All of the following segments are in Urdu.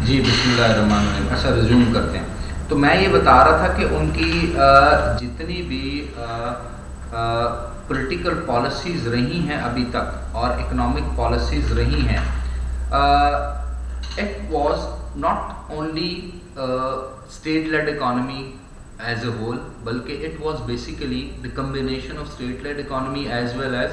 جی بسم اللہ الرحمن الرحیم. اچھا ریزیوم کرتے ہیں. تو میں یہ بتا رہا تھا کہ ان کی جتنی بھی پولیٹیکل پالیسیز رہی ہیں ابھی تک اور اکنامک پالیسیز رہی ہیں, it was not only state led economy as a whole, بلکہ it was basically the combination of state led economy as well as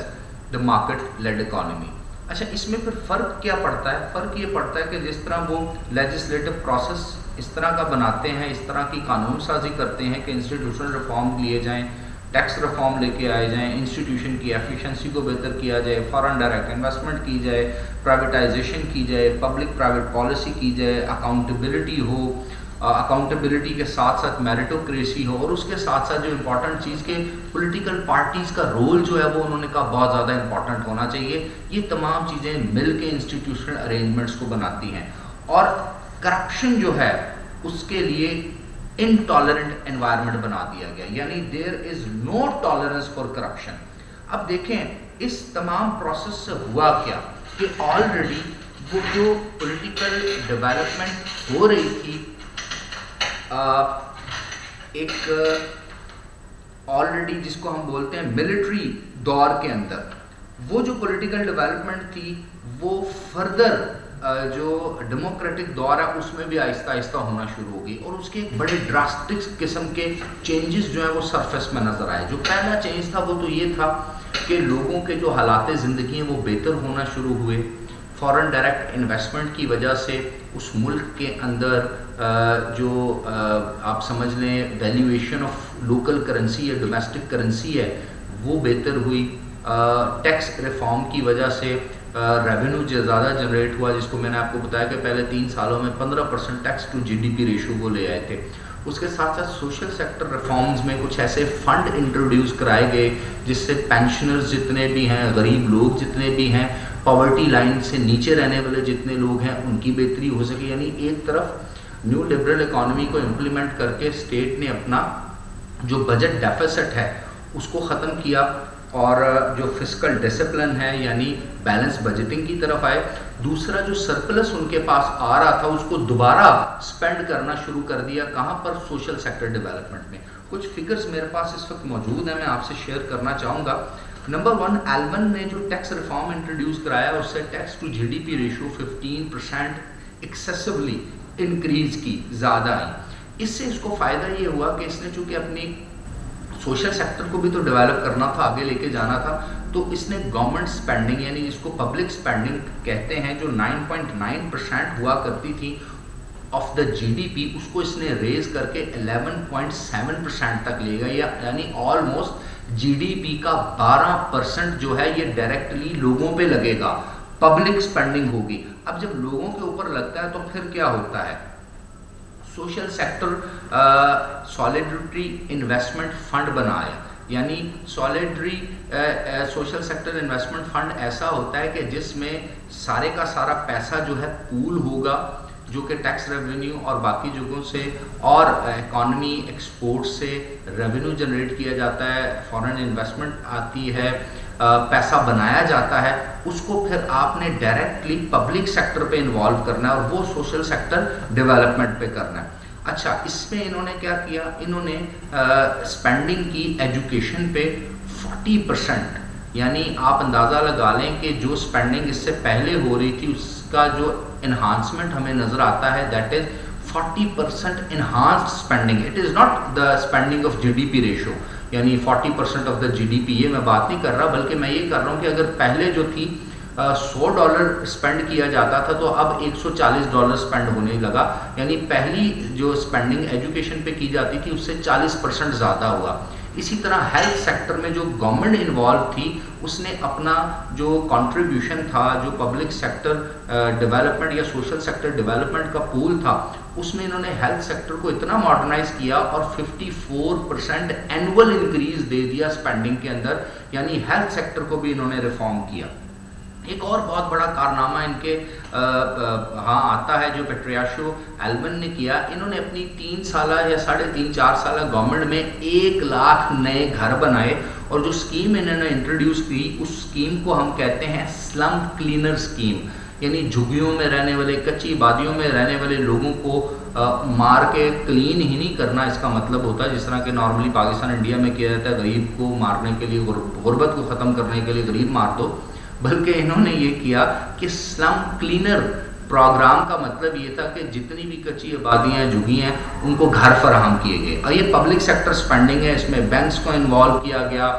the market led economy. اچھا اس میں پھر فرق کیا پڑتا ہے؟ فرق یہ پڑتا ہے کہ جس طرح وہ لیجسلیٹو پروسیس اس طرح کا بناتے ہیں, اس طرح کی قانون سازی کرتے ہیں کہ انسٹیٹیوشنل ریفارم لیے جائیں, ٹیکس ریفارم لے کے آئے جائیں, انسٹیٹیوشن کی ایفیشنسی کو بہتر کیا جائے, فارن ڈائریکٹ انویسٹمنٹ کی جائے, پرائیویٹائزیشن کی جائے, پبلک پرائیویٹ پالیسی کی جائے, اکاؤنٹیبلٹی ہو, اکاؤنٹیبلٹی کے ساتھ ساتھ میریٹوکریسی ہو, اور اس کے ساتھ ساتھ جو امپورٹنٹ چیز کہ پولیٹیکل پارٹیز کا رول جو ہے وہ انہوں نے کہا بہت زیادہ امپورٹنٹ ہونا چاہیے. یہ تمام چیزیں مل کے انسٹیٹیوشنل ارینجمنٹس کو بناتی ہیں. اور کرپشن جو ہے اس کے لیے انٹالرنٹ انوائرمنٹ بنا دیا گیا, یعنی دیر از نو ٹالرنس فار کرپشن. اب دیکھیں اس تمام پروسیس سے ہوا کیا کہ آلریڈی وہ جو پولیٹیکل ڈیولپمنٹ ہو رہی تھی ایک آلریڈی جس کو ہم بولتے ہیں ملٹری دور کے اندر, وہ جو پولیٹیکل ڈیولپمنٹ تھی وہ فردر جو ڈیموکریٹک دور ہے اس میں بھی آہستہ آہستہ ہونا شروع ہوگی, اور اس کے ایک بڑے ڈراسٹک قسم کے چینجز جو ہیں وہ سرفیس میں نظر آئے. جو پہلا چینج تھا وہ تو یہ تھا کہ لوگوں کے جو حالات زندگی ہیں وہ بہتر ہونا شروع ہوئے. فارن ڈائریکٹ انویسٹمنٹ کی وجہ سے اس ملک کے اندر جو آپ سمجھ لیں ویلیویشن آف لوکل کرنسی یا ڈومیسٹک کرنسی ہے وہ بہتر ہوئی. ٹیکس ریفارم کی وجہ سے ریونیو زیادہ جنریٹ ہوا, جس کو میں نے آپ کو بتایا کہ پہلے 3 سالوں میں 15% tax to G D P ratio کو لے آئے تھے. اس کے ساتھ ساتھ سوشل سیکٹر ریفارمز میں کچھ ایسے فنڈ انٹروڈیوس کرائے گئے جس سے پینشنرز جتنے بھی ہیں, غریب لوگ جتنے بھی ہیں, پاورٹی لائن سے نیچے رہنے والے جتنے لوگ ہیں ان کی بہتری ہو سکے. یعنی ایک طرف نیو لبرل اکانومی کو امپلیمنٹ کر کے اسٹیٹ نے اپنا جو بجٹ ڈیفیسٹ ہے اس کو ختم کیا, اور جو فسکل ڈسپلن ہے یعنی بیلنس بجٹنگ کی طرف آئے. دوسرا جو سرپلس ان کے پاس آ رہا تھا اس کو دوبارہ سپینڈ کرنا شروع کر دیا. کہاں پر؟ سوشل سیکٹر ڈیولپمنٹ میں. کچھ فگرز میرے پاس اس وقت موجود ہیں, میں آپ سے شیئر کرنا چاہوں گا. نمبر 1, ایلبن نے جو ٹیکس ریفارم انٹروڈیوس کرایا اس سے tax to G D P ratio 15% excessively increase کی, زیادہ آئی. اس سے اس کو فائدہ یہ ہوا کہ اس نے چونکہ اپنی سوشل سیکٹر کو بھی تو ڈیولپ کرنا تھا, آگے لے کے جانا تھا, تو اس نے گورنمنٹ سپینڈنگ یعنی جس کو پبلک سپینڈنگ کہتے ہیں جو 9.9% ہوا کرتی تھی آف دا جی ڈی پی, اس کو اس نے ریز کر کے 11.7% تک لے گیا. یعنی آلموسٹ جی ڈی پی کا 12% جو ہے یہ ڈائریکٹلی لوگوں پہ لگے گا, پبلک سپینڈنگ ہوگی. اب جب لوگوں کے اوپر لگتا ہے تو پھر کیا ہوتا ہے؟ سوشل سیکٹر سالیڈریٹی انویسٹمنٹ فنڈ بنایا, یعنی سوشل سیکٹر انویسٹمنٹ فنڈ ایسا ہوتا ہے کہ جس میں سارے کا سارا پیسہ جو ہے پول ہوگا جو کہ ٹیکس ریونیو اور باقی جگہوں سے اور اکانومی ایکسپورٹ سے ریونیو جنریٹ کیا جاتا ہے, فارن انویسٹمنٹ آتی ہے, پیسہ بنایا جاتا ہے, اس کو پھر آپ نے ڈائریکٹلی پبلک سیکٹر پہ انوالو کرنا ہے اور وہ سوشل سیکٹر ڈیولپمنٹ پہ کرنا ہے. اچھا اس میں انہوں نے کیا کیا؟ انہوں نے اسپینڈنگ کی ایجوکیشن پہ 40%, یعنی آپ اندازہ لگا لیں کہ جو اسپینڈنگ اس سے پہلے ہو رہی تھی اس کا جو انہانسمنٹ ہمیں نظر آتا ہے that is 40% enhanced spending. It is not the spending of G D P ratio, یعنی 40% آف دا جی ڈی پی, یہ میں بات نہیں کر رہا, بلکہ میں یہ کر رہا ہوں کہ اگر پہلے جو تھی $100 اسپینڈ کیا جاتا تھا تو اب $140 اسپینڈ ہونے لگا, یعنی پہلی جو اسپینڈنگ ایجوکیشن پہ کی جاتی تھی اس سے 40% زیادہ ہوا. اسی طرح ہیلتھ سیکٹر میں جو گورنمنٹ انوالو تھی اس نے اپنا جو کنٹریبیوشن تھا, جو پبلک سیکٹر ڈیولپمنٹ یا سوشل سیکٹر ڈیولپمنٹ کا پول تھا, اس میں انہوں نے ہیلتھ سیکٹر کو اتنا ماڈرنائز کیا اور 54% اینول انکریز دے دیا اسپینڈنگ کے اندر, یعنی ہیلتھ سیکٹر کو بھی انہوں نے ریفارم کیا. ایک اور بہت بڑا کارنامہ ان کے ہاں آتا ہے جو پیٹریاشو ایلبن نے کیا. انہوں نے اپنی 3 سالہ یا 3.5-4 سالہ گورنمنٹ میں 1 لاکھ نئے گھر بنائے, اور جو اسکیم انہوں نے انٹروڈیوس کی اس اسکیم کو ہم کہتے ہیں سلم کلینر اسکیم, یعنی جھگیوں میں رہنے والے, کچی آبادیوں میں رہنے والے لوگوں کو مار کے کلین ہی نہیں کرنا اس کا مطلب ہوتا ہے جس طرح کہ نارملی پاکستان انڈیا میں کیا جاتا ہے غریب کو مارنے کے لیے, غربت کو ختم کرنے کے لیے غریب مار دو, بلکہ انہوں نے یہ کیا کہ سلم کلینر پروگرام کا مطلب یہ تھا کہ جتنی بھی کچی آبادیاں جھگی ہیں ان کو گھر فراہم کیے گئے. اور یہ پبلک سیکٹر سپینڈنگ ہے, اس میں بینکس کو انوالو کیا گیا,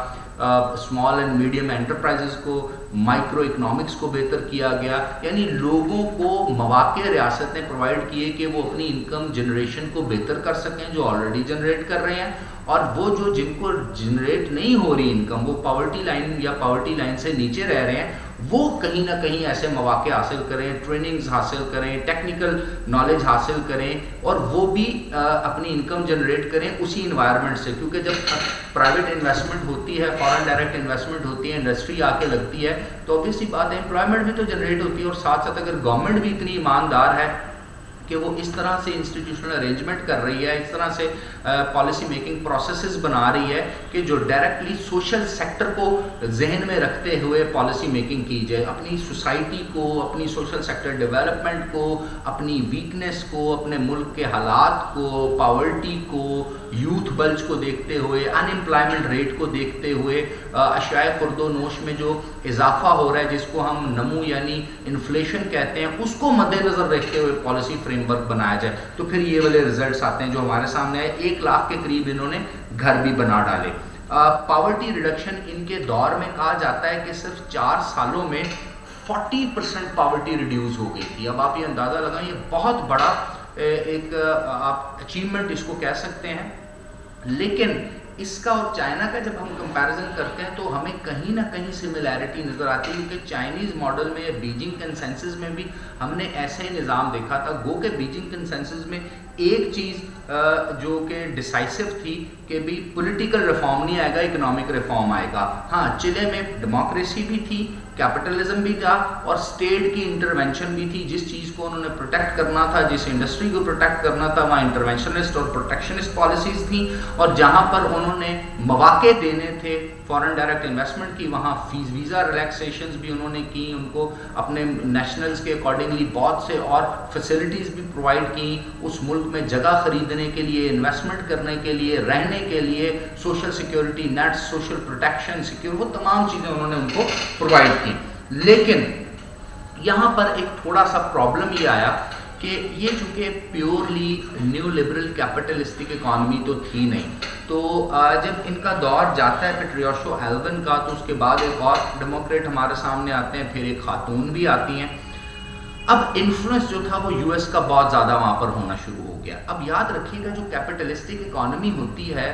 اسمال اینڈ میڈیم انٹرپرائزز کو, مائکرو اکنامکس کو بہتر کیا گیا, یعنی لوگوں کو مواقع ریاست نے پرووائڈ کیے کہ وہ اپنی انکم جنریشن کو بہتر کر سکیں جو آلریڈی جنریٹ کر رہے ہیں, اور وہ جو جن کو جنریٹ نہیں ہو رہی انکم, وہ پاورٹی لائن یا پاورٹی لائن سے نیچے رہ رہے ہیں, وہ کہیں نہ کہیں ایسے مواقع حاصل کریں, ٹریننگز حاصل کریں, ٹیکنیکل نالج حاصل کریں, اور وہ بھی اپنی انکم جنریٹ کریں اسی انوائرمنٹ سے. کیونکہ جب پرائیویٹ انویسٹمنٹ ہوتی ہے, فارن ڈائریکٹ انویسٹمنٹ ہوتی ہے, انڈسٹری آ کے لگتی ہے, تو اوبیسلی بات ہے امپلائمنٹ بھی تو جنریٹ ہوتی ہے, اور ساتھ ساتھ اگر گورنمنٹ بھی اتنی ایماندار ہے کہ وہ اس طرح سے انسٹیٹیوشنل ارینجمنٹ کر رہی ہے, اس طرح سے پالیسی میکنگ پروسیسز بنا رہی ہے کہ جو ڈائریکٹلی سوشل سیکٹر کو ذہن میں رکھتے ہوئے پالیسی میکنگ کی جائے, اپنی سوسائٹی کو, اپنی سوشل سیکٹر ڈیولپمنٹ کو, اپنی ویکنیس کو, اپنے ملک کے حالات کو, پاورٹی کو, یوتھ بلج کو دیکھتے ہوئے, ان امپلائمنٹ ریٹ کو دیکھتے ہوئے, اشیاء خرد و نوش میں جو اضافہ ہو رہا ہے جس کو ہم نمو یعنی انفلیشن کہتے ہیں, اس کو مد نظر رکھتے ہوئے پالیسی فریم ورک بنایا جائے, تو پھر یہ والے ریزلٹس آتے ہیں جو ہمارے سامنے آئے. 1 لاکھ کے قریب انہوں نے گھر بھی بنا ڈالے. پاورٹی ریڈکشن ان کے دور میں کہا جاتا ہے کہ صرف 4 سالوں میں 40% پاورٹی ریڈیوز ہو گئی تھی. اب آپ یہ اندازہ لگائیں, یہ بہت بڑا ایک آپ اچیومنٹ اس کو کہہ سکتے ہیں. لیکن اس کا اور چائنا کا جب ہم کمپیریزن کرتے ہیں تو ہمیں کہیں نہ کہیں سملیرٹی نظر آتی ہے, کیونکہ چائنیز ماڈل میں یا بیجنگ کنسنسس میں بھی ہم نے ایسا ہی نظام دیکھا تھا. گو کہ بیجنگ کنسنسس میں ایک چیز جو کہ ڈیسائسو تھی کہ بھی پولیٹیکل ریفارم نہیں آئے گا, اکنامک ریفارم آئے گا. ہاں, چلے میں ڈیموکریسی بھی تھی, کیپٹلزم بھی تھا, اور اسٹیٹ کی انٹرونشن بھی تھی. جس چیز کو انہوں نے پروٹیکٹ کرنا تھا, جس انڈسٹری کو پروٹیکٹ کرنا تھا, وہاں انٹرونشنسٹ اور پروٹیکشنسٹ پالیسیز تھیں, اور جہاں پر انہوں نے مواقع دینے تھے فارن ڈائریکٹ انویسٹمنٹ کی, وہاں فیس ویزا ریلیکسیشنز بھی انہوں نے کی, ان کو اپنے نیشنلز کے اکارڈنگلی بہت سے اور فیسلٹیز بھی پرووائڈ کی, اس ملک میں جگہ خریدنے کے لیے, انویسٹمنٹ کرنے کے لیے, رہنے کے لیے, social security net, social protection secure, وہ تمام چیزیں انہوں نے ان کو پرووائڈ کی. لیکن یہاں پر ایک تھوڑا سا پرابلم یہ آیا کہ یہ چونکہ purely neo liberal capitalistic economy تو تھی نہیں, تو جب ان کا دور جاتا ہے پیٹریوشو ایلون کا, تو اس کے بعد ایک اور ڈیموکریٹ ہمارے سامنے آتے ہیں, پھر ایک خاتون بھی آتی ہیں. اب انفلوئنس جو تھا وہ یو ایس کا بہت زیادہ وہاں پر ہونا شروع ہو گیا. اب یاد رکھیے گا جو کیپٹلسٹک اکانومی ہوتی ہے,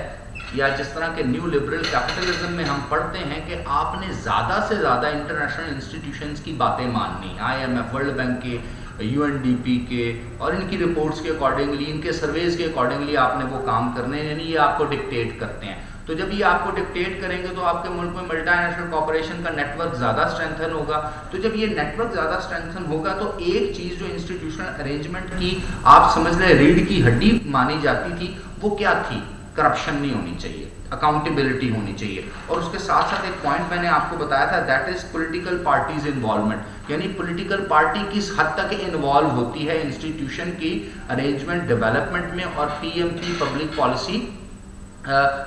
یا جس طرح کے نیو لبرل کیپٹلزم میں ہم پڑھتے ہیں کہ آپ نے زیادہ سے زیادہ انٹرنیشنل انسٹیٹیوشنز کی باتیں ماننی, IMF, ورلڈ بینک کے, UNDP کے, اور ان کی رپورٹس کے اکارڈنگلی, ان کے سرویز کے اکارڈنگلی آپ نے وہ کام کرنے ہیں, یعنی یہ آپ کو ڈکٹیٹ کرتے ہیں. تو جب یہ آپ کو ڈکٹیٹ کریں گے تو آپ کے ملک میں ملٹی نیشنل کارپوریشن کا نیٹ ورک زیادہ اسٹرینتھن ہوگا. تو جب یہ نیٹ ورک زیادہ اسٹرینتھن ہوگا تو ایک چیز جو انسٹیٹیوشنل ارینجمنٹ کی آپ سمجھ لیں ریڑھ کی ہڈی مانی جاتی تھی, وہ کیا تھی؟ کرپشن نہیں ہونی چاہیے, اکاؤنٹیبلٹی ہونی چاہیے. اور اس کے ساتھ ساتھ ایک پوائنٹ میں نے آپ کو بتایا تھا, that is political parties involvement, یعنی پولیٹیکل پارٹی کس حد تک انوالو ہوتی ہے انسٹیٹیوشن کی ارینجمنٹ ڈیولپمنٹ میں اور PMP پبلک پالیسی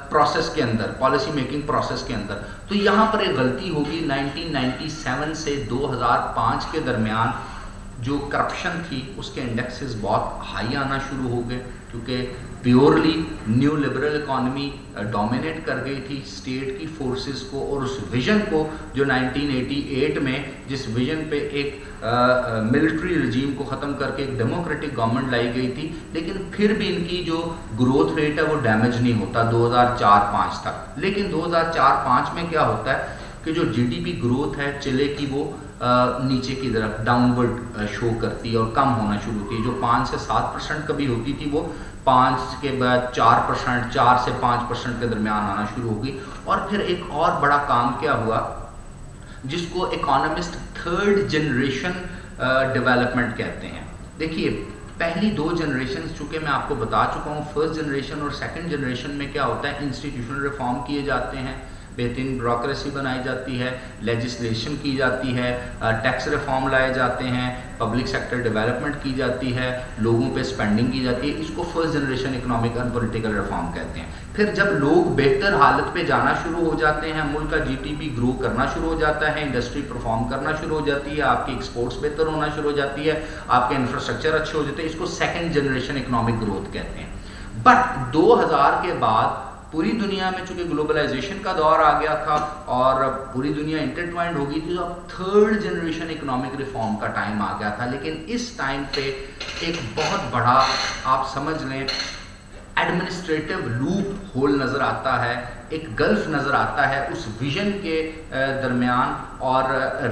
پروسیس کے اندر, پالیسی میکنگ پروسیس کے اندر. تو یہاں پر ایک غلطی ہوگی. 1997 سے 2005 کے درمیان جو کرپشن تھی اس کے انڈیکسز بہت ہائی آنا شروع ہو گئے, کیونکہ purely neo liberal economy dominate کر گئی تھی اسٹیٹ کی فورسز کو, اور اس ویژن کو جو 1988 میں جس ویژن پہ ایک ملٹری رجیم کو ختم کر کے ایک ڈیموکریٹک گورنمنٹ لائی گئی تھی, لیکن پھر بھی ان کی جو گروتھ ریٹ ہے وہ ڈیمیج نہیں ہوتا 2004-05 تک. لیکن 2004-05 میں کیا ہوتا ہے کہ جو GDP گروتھ ہے چلے کی وہ نیچے کی طرف ڈاؤن ورڈ شو کرتی ہے اور کم ہونا شروع ہوتی ہے. جو 5 سے 7% کبھی ہوتی تھی وہ 5 کے بعد 4%, 4 سے 5% کے درمیان آنا شروع ہو گئی. اور پھر ایک اور بڑا کام کیا ہوا جس کو اکانومسٹ تھرڈ جنریشن ڈیولپمنٹ کہتے ہیں. دیکھیے پہلی 2 جنریشن چونکہ میں آپ کو بتا چکا ہوں, فرسٹ جنریشن اور سیکنڈ جنریشن میں کیا ہوتا ہے, انسٹیٹیوشنل ریفارم کیے جاتے ہیں, بہترین بیوروکریسی بنائی جاتی ہے, لیجسلیشن کی جاتی ہے, ٹیکس ریفارم لائے جاتے ہیں, پبلک سیکٹر ڈیولپمنٹ کی جاتی ہے, لوگوں پہ اسپینڈنگ کی جاتی ہے. اس کو first generation economic and political reform کہتے ہیں. پھر جب لوگ بہتر حالت پہ جانا شروع ہو جاتے ہیں, ملک کا جی ٹی پی گرو کرنا شروع ہو جاتا ہے, انڈسٹری پرفارم کرنا شروع ہو جاتی ہے, آپ کی ایکسپورٹس بہتر ہونا شروع ہو جاتی ہے, آپ کے انفراسٹرکچر اچھے ہو جاتے ہیں, اس کو سیکنڈ جنریشن اکنامک گروتھ کہتے ہیں. بٹ 2000 کے بعد پوری دنیا میں چونکہ گلوبلائزیشن کا دور آ گیا تھا اور پوری دنیا انٹرٹوائنڈ ہو گئی تھی, تو اب تھرڈ جنریشن اکنامک ریفارم کا ٹائم آ گیا تھا. لیکن اس ٹائم پہ ایک بہت بڑا آپ سمجھ لیں ایڈمنسٹریٹو لوپ ہول نظر آتا ہے, ایک گلف نظر آتا ہے اس ویژن کے درمیان اور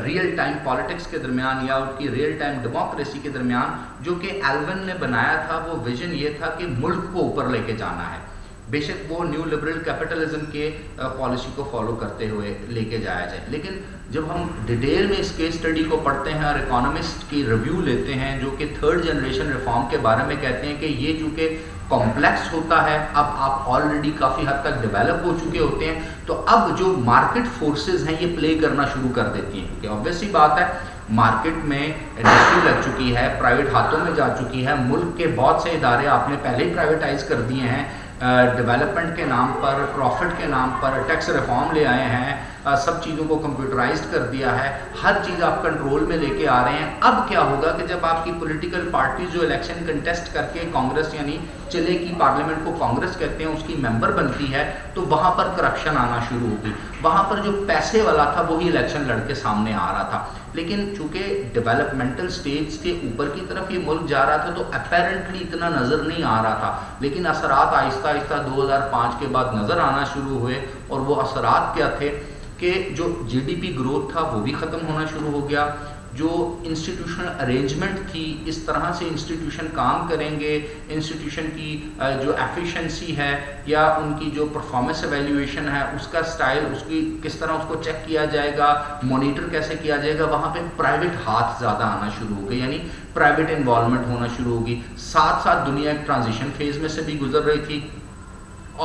ریئل ٹائم پالیٹکس کے درمیان, یا ان کی ریئل ٹائم ڈیموکریسی کے درمیان, جو کہ ایلون نے بنایا تھا. وہ ویژن یہ تھا کہ ملک کو اوپر لے کے جانا ہے. بے شک وہ نیو لبرل کیپٹلزم کے پالیسی کو فالو کرتے ہوئے لے کے جایا جائے, لیکن جب ہم ڈیٹیل میں اس کیس اسٹڈی کو پڑھتے ہیں اور اکانومسٹ کی ریویو لیتے ہیں جو کہ تھرڈ جنریشن ریفارم کے بارے میں کہتے ہیں کہ یہ چونکہ کمپلیکس ہوتا ہے, اب آپ آلریڈی کافی حد تک ڈیولپ ہو چکے ہوتے ہیں, تو اب جو مارکیٹ فورسز ہیں یہ پلے کرنا شروع کر دیتی ہیں. کیونکہ آبویس سی بات ہے, مارکیٹ میں انڈسٹری لگ چکی ہے, پرائیویٹ ہاتھوں میں جا چکی ہے, ملک کے بہت سے ادارے آپ نے پہلے ہی پرائیویٹائز کر دیے ہیں, ڈیولپمنٹ کے نام پر, پروفٹ کے نام پر ٹیکس ریفارم لے آئے ہیں, سب چیزوں کو کمپیوٹرائزڈ کر دیا ہے, ہر چیز آپ کنٹرول میں لے کے آ رہے ہیں. اب کیا ہوگا کہ جب آپ کی پولیٹیکل پارٹیز جو الیکشن کنٹیسٹ کر کے کانگریس, یعنی چلے کی پارلیمنٹ کو کانگریس کہتے ہیں, اس کی ممبر بنتی ہے, تو وہاں پر کرپشن آنا شروع ہوگی. وہاں پر جو پیسے والا تھا وہی الیکشن لڑ کے سامنے آ رہا تھا. لیکن چونکہ ڈیولپمنٹل سٹیج کے اوپر کی طرف یہ ملک جا رہا تھا تو اپیرنٹلی اتنا نظر نہیں آ رہا تھا, لیکن اثرات آہستہ آہستہ 2005 کے بعد نظر آنا شروع ہوئے. اور وہ اثرات کیا تھے کہ جو جی ڈی پی گروتھ تھا وہ بھی ختم ہونا شروع ہو گیا, جو انسٹیٹیوشنل ارینجمنٹ تھی, اس طرح سے انسٹیٹیوشن کام کریں گے, انسٹیٹیوشن کی جو ایفیشنسی ہے یا ان کی جو پرفارمنس ایویلیویشن ہے, اس کا سٹائل, اس کی کس طرح اس کو چیک کیا جائے گا, مانیٹر کیسے کیا جائے گا, وہاں پہ پرائیویٹ ہاتھ زیادہ آنا شروع ہو گئے, یعنی پرائیویٹ انوالومنٹ ہونا شروع ہوگی. ساتھ ساتھ دنیا ایک ٹرانزیشن فیز میں سے بھی گزر رہی تھی,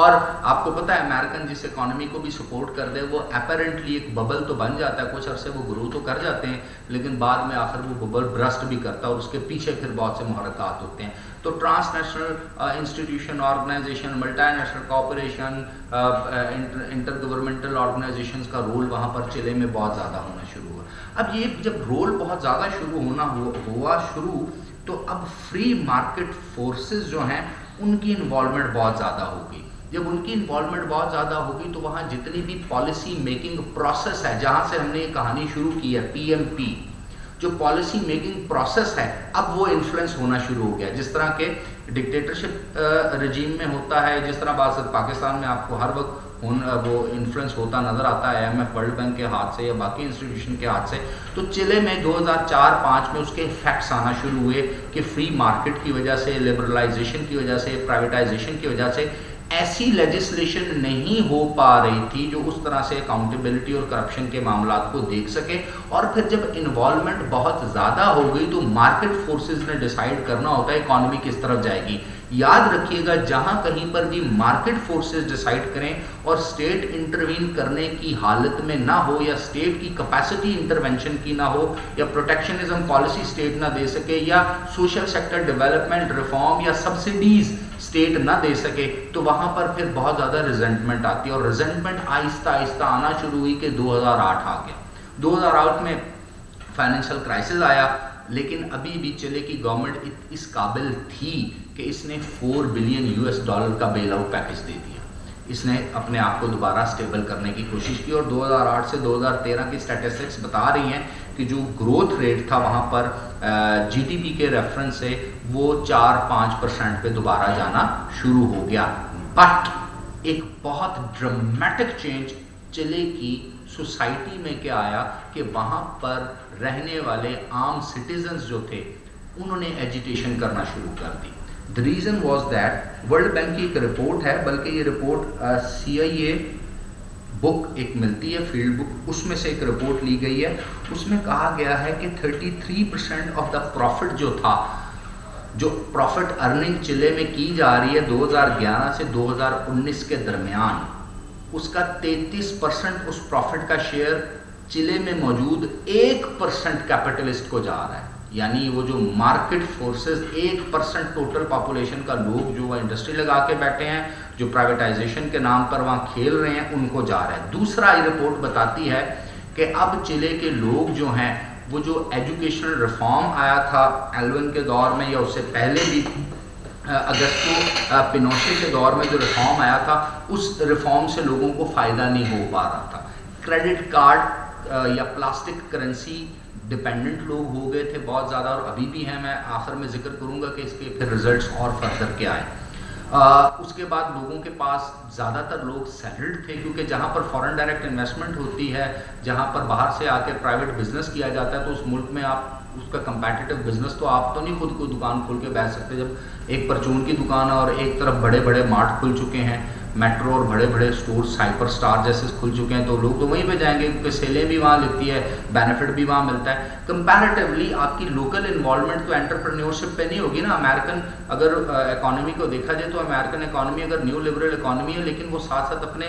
اور آپ کو پتہ ہے امریکن جس اکانومی کو بھی سپورٹ کر دے وہ اپیرنٹلی ایک ببل تو بن جاتا ہے, کچھ عرصے وہ گرو تو کر جاتے ہیں, لیکن بعد میں آخر وہ ببل برسٹ بھی کرتا ہے اور اس کے پیچھے پھر بہت سے محرکات ہوتے ہیں. تو transnational institution, organization, multinational cooperation, intergovernmental organizations کا رول وہاں پر چلے میں بہت زیادہ ہونا شروع ہوا. اب یہ جب رول بہت زیادہ ہوا شروع, تو اب فری مارکیٹ فورسز جو ہیں ان کی انوالومنٹ بہت زیادہ ہوگی. جب ان کی انوالومنٹ بہت زیادہ ہوگی تو وہاں جتنی بھی پالیسی میکنگ پروسیس ہے, جہاں سے ہم نے یہ کہانی شروع کی ہے, پی ایم پی, جو پالیسی میکنگ پروسیس ہے, اب وہ انفلوئنس ہونا شروع ہو گیا. جس طرح کے ڈکٹیٹرشپ رجیم میں ہوتا ہے, جس طرح بعض پاکستان میں آپ کو ہر وقت وہ انفلوئنس ہوتا نظر آتا ہے ایم ایف, ورلڈ بینک کے ہاتھ سے یا باقی انسٹیٹیوشن کے ہاتھ سے, تو چلے میں 2004-05 میں اس کے افیکٹس آنا شروع ہوئے کہ فری مارکیٹ کی وجہ سے, لبرلائزیشن کی وجہ سے, پرائیویٹائزیشن کی وجہ سے ایسی لیجسلیشن نہیں ہو پا رہی تھی جو اس طرح سے اکاؤنٹیبلٹی اور کرپشن کے معاملات کو دیکھ سکے. اور پھر جب انوالومنٹ بہت زیادہ ہو گئی تو مارکیٹ فورسز نے ڈیسائیڈ کرنا ہوتا ہے اکانومی کس طرف جائے گی. یاد رکھیے گا, جہاں کہیں پر بھی مارکیٹ فورسز ڈیسائیڈ کریں اور اسٹیٹ انٹروین کرنے کی حالت میں نہ ہو, یا اسٹیٹ کی کیپیسٹی انٹرونشن کی نہ ہو, یا پروٹیکشنزم پالیسی اسٹیٹ نہ دے سکے, یا سوشل سیکٹر ڈیولپمنٹ ریفارم یا سبسڈیز اسٹیٹ نہ دے سکے, تو وہاں پر پھر بہت زیادہ ریزنٹمنٹ آتی ہے. اور ریزنٹمنٹ آہستہ آہستہ آنا شروع ہوئی کہ 2008 آ گیا. 2008 میں فائنینشیل کرائسس آیا, لیکن ابھی بھی چلے کی گورنمنٹ اس قابل تھی کہ اس نے $4 بلین کا بیل آؤٹ پیکج دے دیا. اس نے اپنے آپ کو دوبارہ سٹیبل کرنے کی کوشش کی, اور 2008 سے 2013 کی سٹیٹسٹکس بتا رہی ہیں کہ جو گروتھ ریٹ تھا وہاں پر جی ڈی پی کے ریفرنس سے وہ 4-5% پہ دوبارہ جانا شروع ہو گیا. بٹ ایک بہت ڈرامیٹک چینج چلے کی سوسائٹی میں کیا آیا کہ وہاں پر رہنے والے عام سٹیزنز جو تھے انہوں نے ایجیٹیشن کرنا شروع کر دی. The reason was that world bank کی ایک رپورٹ ہے, بلکہ یہ رپورٹ CIA بک ایک ملتی ہے, فیلڈ بک, اس میں سے ایک رپورٹ لی گئی ہے. اس میں کہا گیا ہے کہ 33% آف دا پروفٹ جو تھا, جو پروفٹ ارننگ چلے میں کی جا رہی ہے 2011 سے 2019 کے درمیان, اس کا 33% اس پروفٹ کا شیئر چلے میں موجود 1% کیپٹلسٹ کو جا رہا ہے. یعنی وہ جو مارکیٹ فورسز 1% ٹوٹل پاپولیشن کا لوگ جو وہ انڈسٹری لگا کے بیٹھے ہیں, جو پرائیویٹائزیشن کے نام پر وہاں کھیل رہے ہیں, ان کو جا رہا ہے. دوسرا یہ رپورٹ بتاتی ہے کہ اب چلے کے لوگ جو ہیں وہ جو ایجوکیشنل ریفارم آیا تھا ایلون کے دور میں یا اس سے پہلے بھی اگستو پینوشے کے دور میں جو ریفارم آیا تھا, اس ریفارم سے لوگوں کو فائدہ نہیں ہو پا رہا تھا. کریڈٹ کارڈ یا پلاسٹک کرنسی ڈپینڈنٹ لوگ ہو گئے تھے بہت زیادہ, اور ابھی بھی ہیں. میں آخر میں ذکر کروں گا کہ اس کے پھر ریزلٹس اور فردر کیا آئے. اس کے بعد لوگوں کے پاس زیادہ تر لوگ سیٹلڈ تھے, کیونکہ جہاں پر فورن ڈائریکٹ انویسٹمنٹ ہوتی ہے, جہاں پر باہر سے آ کے پرائیویٹ بزنس کیا جاتا ہے, تو اس ملک میں آپ اس کا کمپیٹیٹو بزنس تو آپ تو نہیں خود کو دکان کھول کے بیٹھ سکتے. جب ایک پرچون کی دکان ہے اور ایک طرف بڑے بڑے مارٹ کھل چکے ہیں, میٹرو اور بڑے بڑے اسٹورز ہائپر اسٹار جیسے کھل چکے ہیں, تو لوگ تو وہیں پہ جائیں گے کیونکہ سیلیں بھی وہاں لگتی ہے, بینیفٹ بھی وہاں ملتا ہے. کمپیریٹیولی آپ کی لوکل انوالومنٹ تو انٹرپرینیورشپ پہ نہیں ہوگی نا. امریکن اگر اکانومی کو دیکھا جائے تو امریکن اکانومی اگر نیو لبرل اکانومی ہے, لیکن وہ ساتھ ساتھ اپنے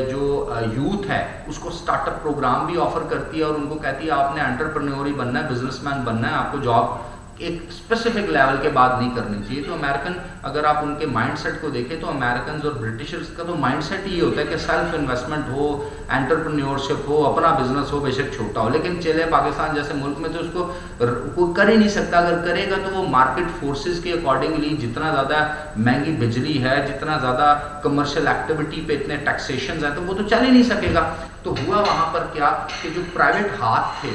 جو یوتھ ہے اس کو اسٹارٹ اپ پروگرام بھی آفر کرتی ہے, اور ان کو کہتی ہے آپ نے انٹرپرینیور ہی بننا ہے, بزنس مین بننا ہے, آپ کو جاب ایک اسپیسیفک لیول کے بعد نہیں کرنی چاہیے. تو امریکن اگر آپ ان کے مائنڈ سیٹ کو دیکھیں تو امریکنز اور برٹشرز کا تو مائنڈ سیٹ یہ ہوتا ہے کہ سیلف انویسٹمنٹ ہو, انٹرپرینیورشپ ہو, اپنا بزنس ہو, بے شک چھوٹا ہو. لیکن چلے پاکستان جیسے ملک میں تو اس کو کوئی کر ہی نہیں سکتا. اگر کرے گا تو وہ مارکیٹ فورسز کے اکارڈنگلی جتنا زیادہ مہنگی بجلی ہے, جتنا زیادہ کمرشل ایکٹیویٹی پہ اتنے ٹیکسیشنز ہیں, تو وہ تو چل ہی نہیں سکے گا. تو ہوا وہاں پر کیا کہ جو پرائیویٹ ہاتھ تھے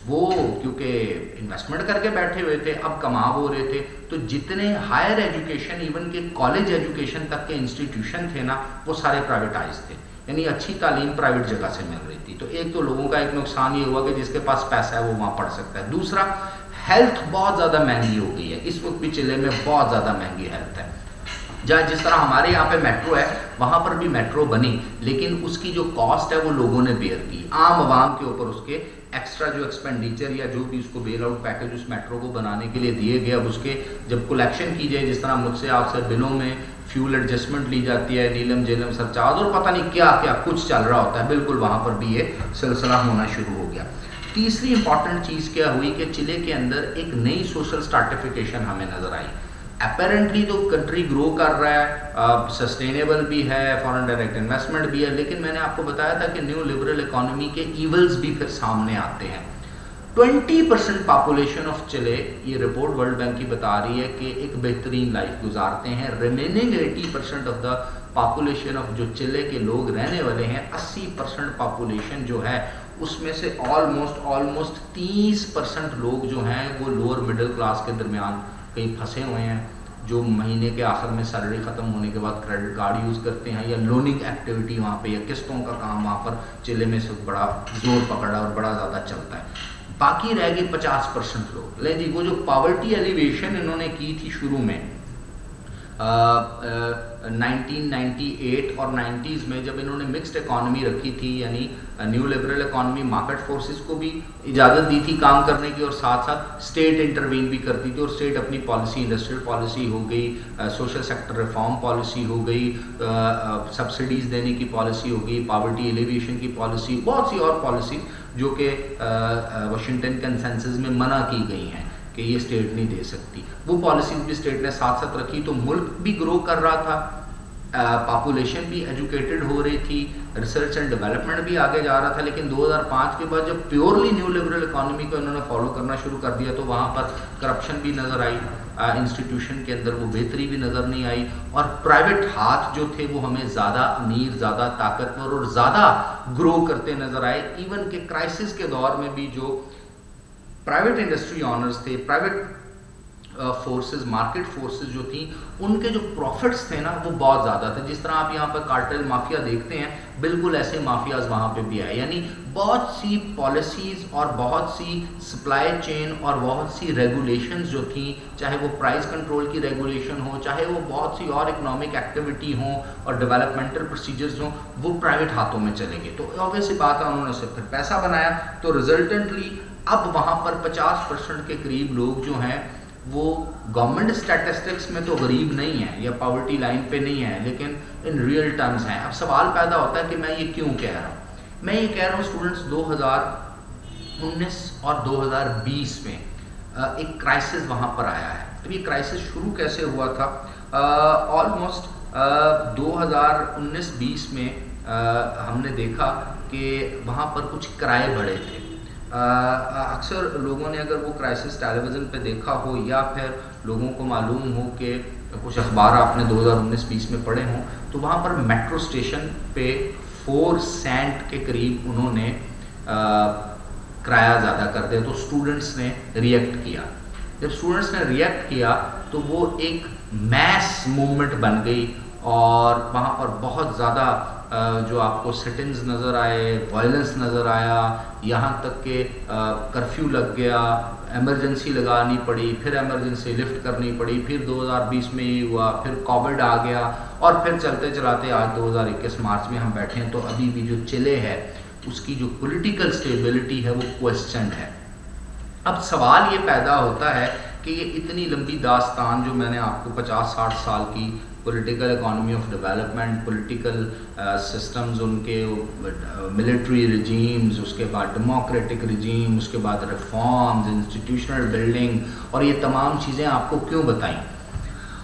وہ کیونکہ انویسٹمنٹ کر کے بیٹھے ہوئے تھے, اب کما ہو رہے تھے, تو جتنے ہائر ایجوکیشن ایون کہ کالج ایجوکیشن تک کے انسٹیٹیوشن تھے نا, وہ سارے پرائیویٹائز تھے. یعنی اچھی تعلیم پرائیویٹ جگہ سے مل رہی تھی. تو ایک تو لوگوں کا ایک نقصان یہ ہوا کہ جس کے پاس پیسہ ہے وہ وہاں پڑھ سکتا ہے. دوسرا, ہیلتھ بہت زیادہ مہنگی ہو گئی ہے. اس وقت بھی چلے میں بہت زیادہ مہنگی ہیلتھ ہے. جس طرح ہمارے یہاں پہ میٹرو ہے, وہاں پر بھی میٹرو بنی, لیکن اس کی جو کاسٹ ہے وہ لوگوں نے بیئر کی, عام عوام کے اوپر اس کے ایکسٹرا جو ایکسپینڈیچر یا جو بھی اس کو بیل آؤٹ پیکج اس میٹرو کو بنانے کے لیے دیے گئے, اب اس کے جب کلیکشن کی جائے, جس طرح مجھ سے آپ سے بلوں میں فیول ایڈجسٹمنٹ لی جاتی ہے, نیلم جیلم سرچارج اور پتہ نہیں کیا کیا کچھ چل رہا ہوتا ہے, بالکل وہاں پر بھی یہ سلسلہ ہونا شروع ہو گیا. تیسری امپورٹنٹ چیز کیا ہوئی کہ چلے کے اندر ایک نئی سوشل اسٹارٹیفیکیشن ہمیں نظر آئی. اپیرنٹلی تو کنٹری گرو کر رہا ہے, سسٹینیبل بھی ہے, فورن ڈائریکٹ انویسٹمنٹ بھی ہے, لیکن میں نے آپ کو بتایا تھا کہ نیو لبرل اکانومی کے ایولز بھی پھر سامنے آتے ہیں. 20% پاپولیشن آف چلے, یہ رپورٹ ورلڈ بینک کی بتا رہی ہے کہ ایک بہترین لائف گزارتے ہیں. Remaining 80% of the population of جو چلے کے لوگ رہنے والے ہیں, 80% پاپولیشن جو ہے اس میں سے آلموسٹ 30% لوگ جو ہیں وہ لوور مڈل کلاس کے درمیان کہیں پھنسے ہوئے ہیں, جو مہینے کے آخر میں سیلری ختم ہونے کے بعد کریڈٹ کارڈ یوز کرتے ہیں, یا لوننگ ایکٹیویٹی وہاں پہ یا قسطوں کا کام وہاں پر چلے میں سے بڑا زور پکڑا اور بڑا زیادہ چلتا ہے. باقی رہ گئے 50% لوگ. لے جی, وہ جو پاورٹی ایلیویشن انہوں نے کی تھی شروع میں 1998 اور 90s میں, جب انہوں نے مکسڈ اکانومی رکھی تھی, یعنی neo liberal economy market forces کو بھی اجازت دی تھی کام کرنے کی, اور ساتھ ساتھ اسٹیٹ انٹروین بھی کرتی تھی, اور اسٹیٹ اپنی پالیسی, انڈسٹریل پالیسی ہو گئی, سوشل سیکٹر ریفارم پالیسی ہو گئی, سبسڈیز دینے کی پالیسی ہو گئی, پاورٹی ایلیویشن کی پالیسی, بہت سی اور پالیسی جو کہ واشنگٹن کنسنسس میں منع کی گئی ہیں کہ یہ اسٹیٹ نہیں دے سکتی, وہ پالیسیز بھی اسٹیٹ نے ساتھ ساتھ رکھی. تو ملک بھی گرو کر رہا تھا, پاپولیشن بھی ایجوکیٹڈ ہو رہی تھی, ریسرچ اینڈ ڈیولپمنٹ بھی آگے جا رہا تھا. لیکن 2005 کے بعد جب پیورلی نیو لبرل اکانومی کو انہوں نے فالو کرنا شروع کر دیا, تو وہاں پر کرپشن بھی نظر آئی, انسٹیٹیوشن کے اندر وہ بہتری بھی نظر نہیں آئی, اور پرائیویٹ ہاتھ جو تھے وہ ہمیں زیادہ امیر, زیادہ طاقتور اور زیادہ گرو کرتے نظر آئے. ایون کہ کرائسس کے دور میں بھی جو پرائیویٹ انڈسٹری آنرز تھے, پرائیویٹ فورسز, مارکیٹ فورسز جو تھیں, ان کے جو پروفٹس تھے نا وہ بہت زیادہ تھے. جس طرح آپ یہاں پر کارٹل مافیا دیکھتے ہیں, بالکل ایسے مافیاز وہاں پہ بھی آئے. یعنی بہت سی پالیسیز اور بہت سی سپلائی چین اور بہت سی ریگولیشنز جو تھیں, چاہے وہ پرائز کنٹرول کی ریگولیشن ہو, چاہے وہ بہت سی اور اکنامک ایکٹیویٹی ہوں اور ڈیولپمنٹل پروسیجرز ہوں, وہ پرائیویٹ ہاتھوں میں چلے گئے. تو obvious سی بات ہے, انہوں نے صرف پھر پیسہ بنایا. تو ریزلٹنٹلی اب وہاں پر 50% کے قریب لوگ جو ہیں وہ گورنمنٹ اسٹیٹسٹکس میں تو غریب نہیں ہے یا پاورٹی لائن پہ نہیں ہے، لیکن ان ریئل ٹرمز ہیں. اب سوال پیدا ہوتا ہے کہ میں یہ کیوں کہہ رہا ہوں؟ میں یہ کہہ رہا ہوں اسٹوڈنٹس 2019 اور 2020 میں ایک کرائسس وہاں پر آیا ہے. اب یہ کرائسس شروع کیسے ہوا تھا؟ آلموسٹ 2019-20 میں ہم نے دیکھا کہ وہاں پر کچھ کرائے بڑھے تھے. اکثر لوگوں نے اگر وہ کرائسس ٹیلی ویژن پہ دیکھا ہو یا پھر لوگوں کو معلوم ہو کہ کچھ اخبار آپ نے 2019-20 میں پڑھے ہوں، تو وہاں پر میٹرو اسٹیشن پہ 4 سینٹ کے قریب انہوں نے کرایہ زیادہ کر دیا. تو اسٹوڈنٹس نے ریئیکٹ کیا. جب اسٹوڈنٹس نے ریئیکٹ کیا تو وہ ایک میس موومنٹ بن گئی اور وہاں پر بہت زیادہ جو آپ کو سٹنگز نظر آئے، وائلنس نظر آیا، یہاں تک کہ کرفیو لگ گیا، ایمرجنسی لگانی پڑی، پھر ایمرجنسی لفٹ کرنی پڑی، پھر 2020 میں یہ ہوا، پھر کووڈ آ گیا، اور پھر چلتے چلاتے آج 2021 مارچ میں ہم بیٹھے ہیں. تو ابھی بھی جو چلے ہے اس کی جو پولیٹیکل سٹیبلٹی ہے وہ کوسچنڈ ہے. اب سوال یہ پیدا ہوتا ہے کہ یہ اتنی لمبی داستان جو میں نے آپ کو 50-60 سال کی political economy of development, political systems, ان کے ملٹری رجیمز، اس کے بعد ڈیموکریٹک رجیم، اس کے بعد ریفارمز، انسٹیٹیوشنل بلڈنگ، اور یہ تمام چیزیں آپ کو کیوں بتائیں؟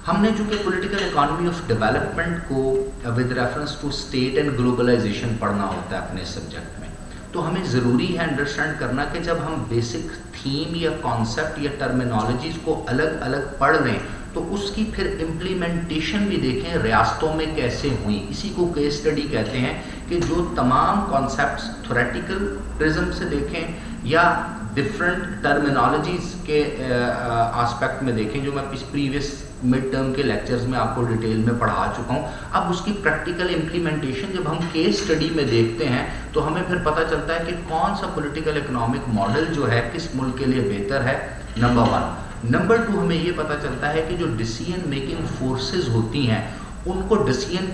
ہم نے چونکہ پولیٹیکل اکانومی آف ڈیولپمنٹ کو with reference to state and globalization پڑھنا ہوتا ہے اپنے سبجیکٹ میں، تو ہمیں ضروری ہے انڈرسٹینڈ کرنا کہ جب ہم بیسک تھیم یا کانسیپٹ یا ٹرمینالوجیز کو الگ الگ پڑھ لیں تو اس کی پھر امپلیمنٹیشن بھی دیکھیں ریاستوں میں کیسے ہوئی. اسی کو کیس اسٹڈی کہتے ہیں کہ جو تمام کانسیپٹس تھیوریٹیکل پرزم سے دیکھیں یا ڈفرینٹ ٹرمینالوجیز کے آسپیکٹ میں دیکھیں، جو میں پریویس مڈ ٹرم کے لیکچرز میں آپ کو ڈیٹیل میں پڑھا چکا ہوں. اب اس کی پریکٹیکل امپلیمنٹیشن جب ہم کیس اسٹڈی میں دیکھتے ہیں تو ہمیں پھر پتہ چلتا ہے کہ کون سا پولیٹیکل اکنامک ماڈل جو ہے کس ملک کے لیے بہتر ہے، نمبر 1. نمبر 2 ہمیں یہ پتہ چلتا ہے کہ جو ڈیسیژن میکنگ فورسز ہوتی ہیں ان کو ڈیسیژن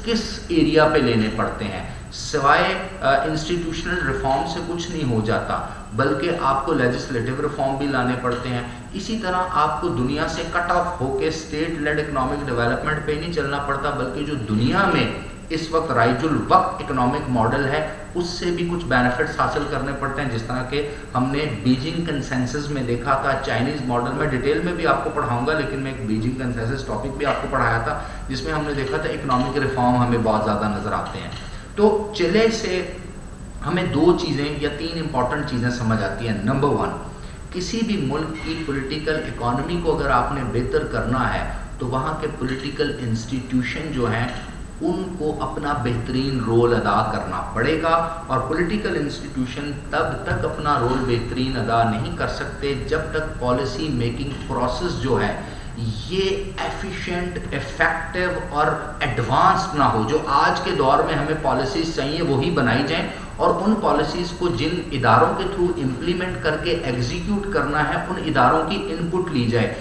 کس ایریا پہ لینے پڑتے ہیں. سوائے انسٹیٹیوشنل ریفارم سے کچھ نہیں ہو جاتا، بلکہ آپ کو لیجسلیٹو ریفارم بھی لانے پڑتے ہیں. اسی طرح آپ کو دنیا سے کٹ آف ہو کے اسٹیٹ لیڈ اکنامک ڈیولپمنٹ پہ نہیں چلنا پڑتا، بلکہ جو دنیا میں اس وقت رائج الوقت اکنامک ماڈل ہے اس سے بھی کچھ بینیفٹس حاصل کرنے پڑتے ہیں، جس طرح کہ ہم نے بیجنگ کنسنسس میں دیکھا تھا. چائنیز ماڈل میں ڈیٹیل میں بھی آپ کو پڑھاؤں گا، لیکن میں ایک بیجنگ کنسنسس ٹاپک بھی آپ کو پڑھایا تھا جس میں ہم نے دیکھا تھا اکنامک ریفارم ہمیں بہت زیادہ نظر آتے ہیں. تو چلے سے ہمیں 2 چیزیں یا 3 امپورٹنٹ چیزیں سمجھ آتی ہیں. نمبر 1، کسی بھی ملک کی پولیٹیکل اکانومی کو اگر آپ نے بہتر کرنا ہے تو وہاں کے پولیٹیکل انسٹیٹیوشن جو ہیں ان کو اپنا بہترین رول ادا کرنا پڑے گا، اور پولیٹیکل انسٹیٹیوشن تب تک اپنا رول بہترین ادا نہیں کر سکتے جب تک پالیسی میکنگ پروسیس جو ہے یہ ایفیشینٹ، افیکٹو اور ایڈوانسڈ نہ ہو. جو آج کے دور میں ہمیں پالیسیز چاہیے وہی بنائی جائیں، اور ان پالیسیز کو جن اداروں کے تھرو امپلیمنٹ کر کے ایگزیکیوٹ کرنا ہے ان اداروں کی ان پٹ لی جائے.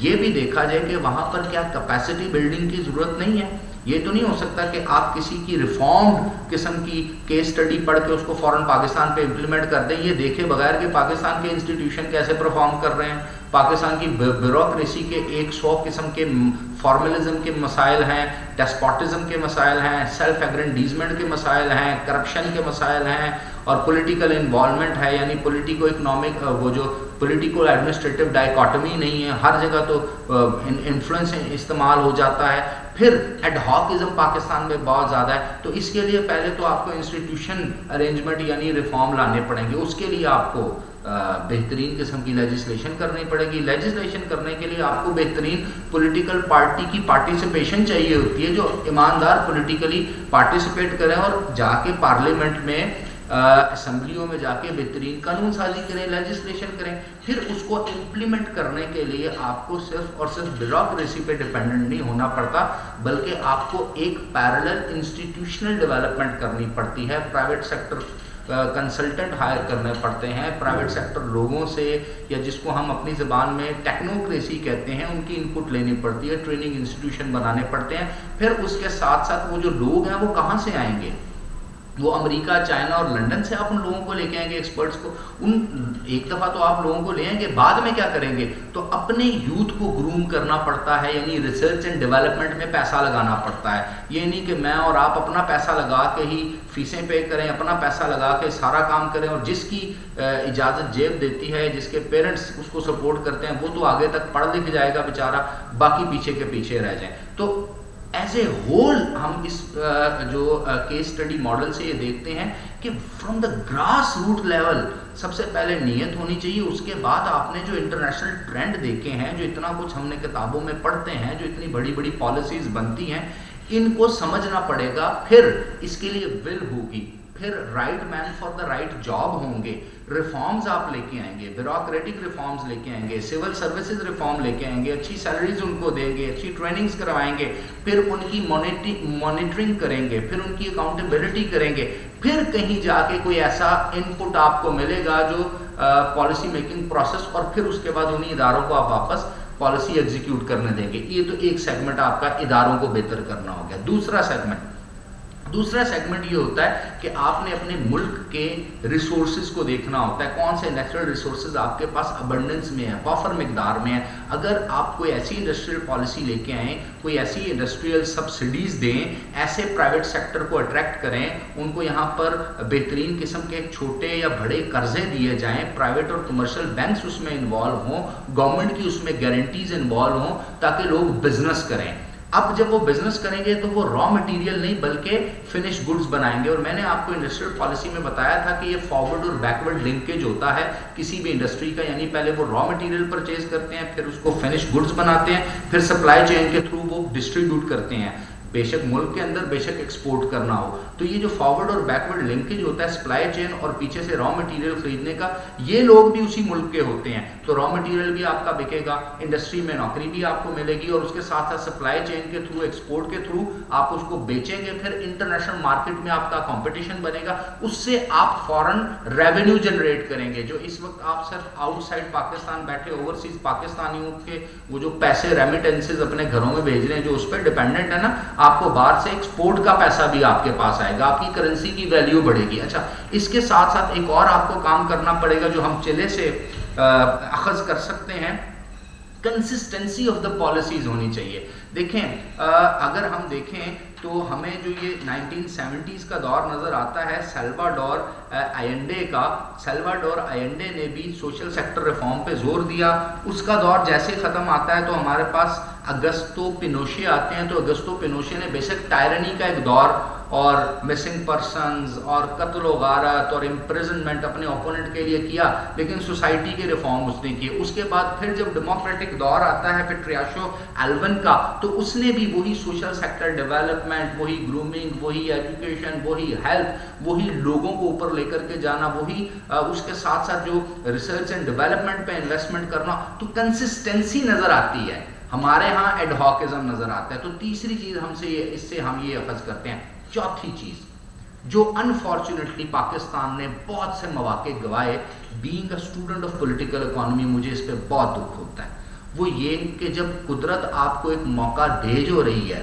یہ بھی دیکھا جائے کہ وہاں پر کیا کیپیسٹی بلڈنگ کی ضرورت نہیں ہے. یہ تو نہیں ہو سکتا کہ آپ کسی کی ریفارمڈ قسم کی کیس اسٹڈی پڑھ کے اس کو فوراً پاکستان پہ امپلیمنٹ کر دیں، یہ دیکھے بغیر کہ پاکستان کے انسٹیٹیوشن کیسے پرفارم کر رہے ہیں. پاکستان کی بیوروکریسی کے 100 قسم کے فارملزم کے مسائل ہیں، ڈیسپوٹزم کے مسائل ہیں، سیلف ایگرینڈیزمنٹ کے مسائل ہیں، کرپشن کے مسائل ہیں، اور پولیٹیکل انوالومنٹ ہے، یعنی پولیٹیکو اکنامک وہ جو پولیٹیکو ایڈمنسٹریٹو ڈائیکاٹمی نہیں ہے، ہر جگہ تو انفلوئنس استعمال ہو جاتا ہے. پھر ایڈ ہاکزم پاکستان میں بہت زیادہ ہے. تو اس کے لیے پہلے تو آپ کو انسٹیٹیوشن ارینجمنٹ یعنی ریفارم لانے پڑیں گے. اس کے لیے آپ کو بہترین قسم کی لیجسلیشن کرنی پڑے گی. لیجسلیشن کرنے کے لیے آپ کو بہترین پولیٹیکل پارٹی کی پارٹیسپیشن چاہیے ہوتی ہے، جو ایماندار پولیٹیکلی پارٹیسپیٹ کریں اور جا کے پارلیمنٹ میں اسمبلیوں میں جا کے بہترین قانون سازی کریں، لیجسلیشن کریں. پھر اس کو امپلیمنٹ کرنے کے لیے آپ کو صرف اور صرف بیوروکریسی پہ ڈیپینڈنٹ نہیں ہونا پڑتا، بلکہ آپ کو ایک پیرلل انسٹیٹیوشنل ڈیولپمنٹ کرنی پڑتی ہے. پرائیویٹ سیکٹر کنسلٹنٹ ہائر کرنے پڑتے ہیں، پرائیویٹ سیکٹر لوگوں سے، یا جس کو ہم اپنی زبان میں ٹیکنوکریسی کہتے ہیں، ان کی ان پٹ لینی پڑتی ہے، ٹریننگ انسٹیٹیوشن بنانے پڑتے ہیں. پھر اس کے ساتھ ساتھ وہ جو لوگ ہیں وہ کہاں سے آئیں گے؟ وہ امریکہ، چائنا اور لنڈن سے آپ ان لوگوں کو لے کے آئیں گے ایکسپرٹس کو، ایک دفعہ تو آپ لوگوں کو لے آئیں گے، بعد میں کیا کریں گے؟ تو اپنے یوتھ کو گروم کرنا پڑتا ہے، یعنی ریسرچ اینڈ ڈیولپمنٹ میں پیسہ لگانا پڑتا ہے. یہ نہیں کہ میں اور آپ اپنا پیسہ لگا کے ہی فیسیں پے کریں، اپنا پیسہ لگا کے سارا کام کریں، اور جس کی اجازت جیب دیتی ہے، جس کے پیرنٹس اس کو سپورٹ کرتے ہیں، وہ تو آگے تک پڑھ لکھ جائے گا بیچارہ، باقی پیچھے کے پیچھے رہ جائیں. تو ایز اے ہول ہم اس جو کیس اسٹڈی ماڈل سے یہ دیکھتے ہیں کہ from the grass root level سب سے پہلے نیت ہونی چاہیے. اس کے بعد آپ نے جو انٹرنیشنل ٹرینڈ دیکھے ہیں، جو اتنا کچھ ہم نے کتابوں میں پڑھتے ہیں، جو اتنی بڑی بڑی پالیسیز بنتی ہیں، ان کو سمجھنا پڑے گا. پھر اس کے لیے ول ہوگی، پھر right man for the right job ہوں گے، ریفارمز آپ لے کے آئیں گے، بیوروکریٹک ریفارمز لے کے آئیں گے، سول سروسز ریفارم لے کے آئیں گے، اچھی سیلریز ان کو دیں گے، اچھی ٹریننگز کروائیں گے، پھر ان کی مانیٹرنگ کریں گے، پھر ان کی اکاؤنٹیبلٹی کریں گے. پھر کہیں جا کے کوئی ایسا ان پٹ آپ کو ملے گا جو پالیسی میکنگ پروسیس، اور پھر اس کے بعد انہیں اداروں کو آپ واپس پالیسی ایگزیکیوٹ کرنے دیں گے. یہ تو ایک سیگمنٹ آپ کا اداروں کو بہتر کرنا ہو گیا. دوسرا سیگمنٹ یہ ہوتا ہے کہ آپ نے اپنے ملک کے ریسورسز کو دیکھنا ہوتا ہے. کون سے نیچرل ریسورسز آپ کے پاس ابنڈنس میں ہیں، وافر مقدار میں ہیں. اگر آپ کوئی ایسی انڈسٹریل پالیسی لے کے آئیں، کوئی ایسی انڈسٹریل سبسڈیز دیں، ایسے پرائیویٹ سیکٹر کو اٹریکٹ کریں، ان کو یہاں پر بہترین قسم کے چھوٹے یا بڑے قرضے دیے جائیں، پرائیویٹ اور کمرشل بینکس اس میں انوالو ہوں، گورنمنٹ کی اس میں گارنٹیز انوالو ہوں، تاکہ لوگ بزنس کریں. اب جب وہ بزنس کریں گے تو وہ را مٹیریل نہیں بلکہ فنش گڈز بنائیں گے. اور میں نے آپ کو انڈسٹریل پالیسی میں بتایا تھا کہ یہ فارورڈ اور بیکورڈ لنکیج ہوتا ہے کسی بھی انڈسٹری کا، یعنی پہلے وہ را مٹیریل پرچیز کرتے ہیں، پھر اس کو فنش گڈز بناتے ہیں، پھر سپلائی چین کے تھرو وہ ڈسٹریبیوٹ کرتے ہیں. بے شک ملک کے اندر بے شک ایکسپورٹ کرنا ہو. تو یہ جو فارورڈ اور بیکورڈ لنکیج ہوتا ہے سپلائی چین اور پیچھے سے را مٹیریل خریدنے کا، یہ لوگ بھی اسی ملک کے ہوتے ہیں. تو را مٹیریل بھی آپ کا بکے گا، انڈسٹری میں نوکری بھی آپ کو ملے گی، اور اس کے ساتھ ساتھ سپلائی چین کے تھرو، ایکسپورٹ کے تھرو آپ اس کو بیچیں گے. پھر انٹرنیشنل مارکیٹ میں آپ کا کمپٹیشن بنے گا، اس سے آپ فورن ریونیو جنریٹ کریں گے. جو اس وقت آپ صرف آؤٹ سائڈ پاکستان بیٹھے اوورسیز پاکستانیوں کے وہ جو پیسے ریمیٹنسز اپنے گھروں میں بھیج رہے ہیں، جو اس پہ ڈیپینڈنٹ ہے نا، آپ کو باہر سے ایکسپورٹ کا پیسہ بھی آپ کے پاس آئے گا، آپ کی کرنسی کی ویلیو بڑھے گی. اچھا، اس کے ساتھ ساتھ ایک اور آپ کو کام کرنا پڑے گا جو ہم چلے سے اخذ کر سکتے ہیں، کنسسٹنسی آف دا پالیسیز ہونی چاہیے. دیکھیں اگر ہم دیکھیں تو ہمیں جو یہ 1970s کا دور نظر آتا ہے سیلواڈور آئینڈے کا. سیلواڈور آئینڈے نے بھی سوشل سیکٹر ریفارم پہ زور دیا. اس کا دور جیسے ختم آتا ہے تو ہمارے پاس اگستو پینوشے آتے ہیں. تو اگستو پینوشے نے بے شک ٹائرنی کا ایک دور اور مسنگ پرسنز اور قتل و غارت اور امپریزنمنٹ اپنے اوپوننٹ کے لیے کیا، لیکن سوسائٹی کے ریفارم اس نے کیے. اس کے بعد پھر جب ڈیموکریٹک دور آتا ہے پیٹریاشو ایلون کا، تو اس نے بھی وہی سوشل سیکٹر ڈیولپمنٹ، وہی گرومنگ، وہی ایجوکیشن، وہی ہیلتھ، وہی لوگوں کو اوپر لے کر کے جانا، وہی اس کے ساتھ ساتھ جو ریسرچ اینڈ ڈیولپمنٹ پہ انویسٹمنٹ کرنا. تو کنسسٹنسی نظر آتی ہے. ہمارے ہاں ایڈہاکزم نظر آتا ہے. تو تیسری چیز ہم سے اس سے ہم یہ اخذ کرتے ہیں. چوتھی چیز جو انفارچونیٹلی پاکستان نے بہت سے مواقع گوائے، being a student of political economy مجھے اس پہ بہت دکھ ہوتا ہے، وہ یہ کہ جب قدرت آپ کو ایک موقع دے جو رہی ہے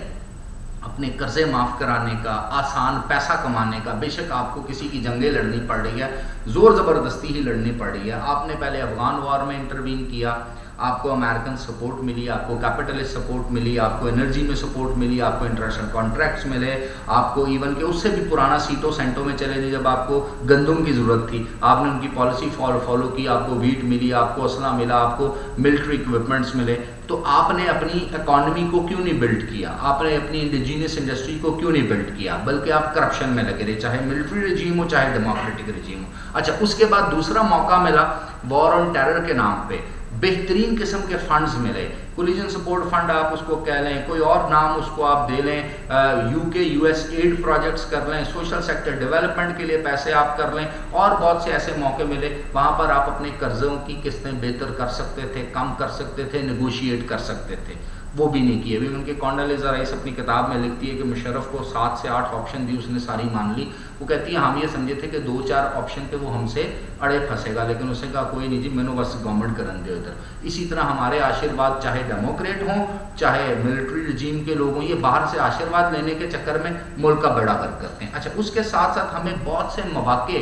اپنے قرضے معاف کرانے کا، آسان پیسہ کمانے کا، بے شک آپ کو کسی کی جنگیں لڑنی پڑ رہی ہے، زور زبردستی ہی لڑنی پڑ رہی ہے. آپ نے پہلے افغان وار میں انٹروین کیا، آپ کو امریکن سپورٹ ملی، آپ کو کیپٹلسٹ سپورٹ ملی، آپ کو انرجی میں سپورٹ ملی، آپ کو انٹرنیشنل کانٹریکٹس ملے، آپ کو ایون کہ اس سے بھی پرانا سیٹوں سینٹوں میں چلے گئے. جب آپ کو گندم کی ضرورت تھی آپ نے ان کی پالیسی فالو کی، آپ کو ویٹ ملی، آپ کو اسلحہ ملا، آپ کو ملٹری اکوپمنٹس ملے. تو آپ نے اپنی اکانومی کو کیوں نہیں بلڈ کیا؟ آپ نے اپنی انڈیجینس انڈسٹری کو کیوں نہیں بلڈ کیا؟ بلکہ آپ کرپشن میں لگے رہے، چاہے ملٹری رجیم ہو چاہے ڈیموکریٹک رجیم ہو. اچھا، اس کے بعد دوسرا موقع ملا وار آن ٹیرر کے نام پہ، بہترین قسم کے فنڈز ملے. کولیجن سپورٹ فنڈ آپ اس کو کہہ لیں، کوئی اور نام اس کو آپ دے لیں، UK US ایڈ پروجیکٹس کر لیں، سوشل سیکٹر ڈیولپمنٹ کے لیے پیسے آپ کر لیں، اور بہت سے ایسے موقع ملے وہاں پر آپ اپنے قرضوں کی قسطیں بہتر کر سکتے تھے، کم کر سکتے تھے، نیگوشیٹ کر سکتے تھے. وہ بھی نہیں کیے. ابھی ان کے کونڈالیزا رائس اپنی کتاب میں لکھتی ہے کہ مشرف کو 7 سے 8 آپشن دی, اس نے ساری مان لی. وہ کہتی ہے ہم یہ سمجھے تھے کہ 2-4 آپشن پہ وہ ہم سے اڑے پھنسے گا, لیکن اس نے کہا کوئی نہیں جی, میں نے بس گورنمنٹ کرن دے ادھر. اسی طرح ہمارے آشرواد چاہے ڈیموکریٹ ہوں چاہے ملٹری رجیم کے لوگ ہوں, یہ باہر سے آشرواد لینے کے چکر میں ملک کا بیڑا غرق کرتے ہیں. اچھا, اس کے ساتھ ساتھ ہمیں بہت سے مواقع